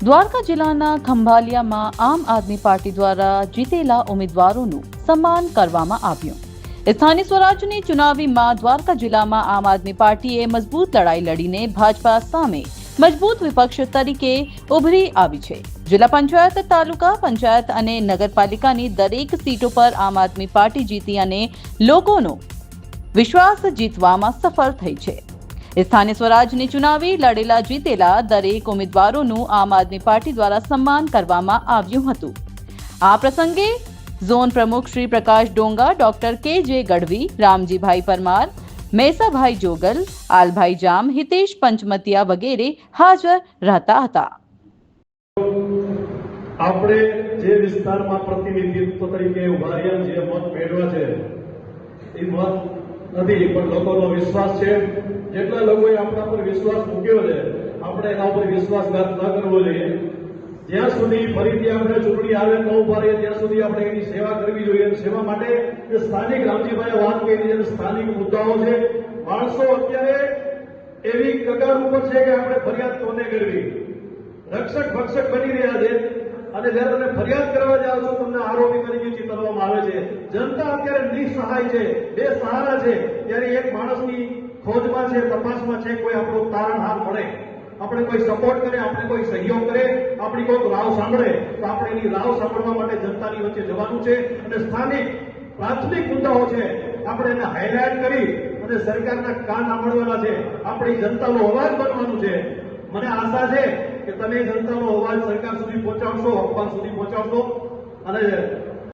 દ્વારકા જિલ્લાના ખંભાલિયામાં આમ આદમી પાર્ટી દ્વારા જીતેલા ઉમેદવારોનું સન્માન કરવામાં આવ્યું। સ્થાનિક સ્વરાજની ચુનાવીમાં દ્વારકા જિલ્લામાં આમ આદમી પાર્ટીએ મજબૂત લડાઈ લડીને ભાજપા સામે મજબૂત વિપક્ષ તરીકે ઉભરી આવી છે। જિલ્લા પંચાયત, તાલુકા પંચાયત અને નગરપાલિકાની દરેક સીટો પર આમ આદમી પાર્ટી જીતી અને લોકોનો વિશ્વાસ જીતવામાં સફળ થઈ છે। સ્થાનિક સ્વરાજની ચુનાવી લડેલા જીતેલા દરેક ઉમેદવારોનું આમ આદમી પાર્ટી દ્વારા સન્માન કરવામાં આવ્યું હતું। આ પ્રસંગે ઝોન પ્રમુખ શ્રી પ્રકાશ ડોંગા, ડોક્ટર કે.જે. ગઢવી, રામજીભાઈ પરમાર, મેસાભાઈ જોગલ, આલભાઈ જામ, હિતેશ પંચમતિયા વગેરે હાજર રહેતા હતા। આપણે જે વિસ્તારમાં પ્રતિનિધિત્વ તરીકે ઉભા રહ્યા જે મત મેળવ્યા છે એ મત નથી, પણ લોકોનો વિશ્વાસ છે। જેટલા લોકોએ આપણા પર વિશ્વાસ મૂક્યો છે આપણે એના ઉપર વિશ્વાસઘાત ન કરવો જોઈએ। જ્યાં સુધી ફરીથી આપણે ચૂંટણી આવે ન ઉભા રહીએ ત્યાં સુધી આપણે એની સેવા કરવી જોઈએ। સેવા માટે જે સ્થાનિક રામજીભાઈએ વાત કરી છે, સ્થાનિક મુદ્દાઓ છે, માણસો અત્યારે એવી કગાર ઉપર છે કે આપણે ફરિયાદ કોને કરવી, રક્ષક ભક્ષક બની રહ્યા છે અને જ્યારે તમે ફરિયાદ કરવા જાઓ છો તમને આરોપી તરીકે ચિતરવામાં આવે છે। જનતા અત્યારે નિસહાય છે, બેસહારા છે। ત્યારે એક માણસની ખોજમાં છે, તપાસમાં છે, કોઈ આપણો તારણહાર મળે, આપણે કોઈ સપોર્ટ કરે, આપણે કોઈ સહયોગ કરે, આપણી કોઈ રાવ સાંભળે તો આપણે એની રાવ સાંભળવા માટે જનતાની વચ્ચે જવાનું છે અને સ્થાનિક પ્રાથમિક મુદ્દાઓ છે આપણે એને હાઇલાઇટ કરી અને સરકારના કાન સાંભળવાના છે, આપણી જનતાનો અવાજ બનવાનું છે। મને આશા છે કે તમે જનતાનો અવાજ સરકાર સુધી પહોંચાડશો, અખબાર સુધી પહોંચાડશો અને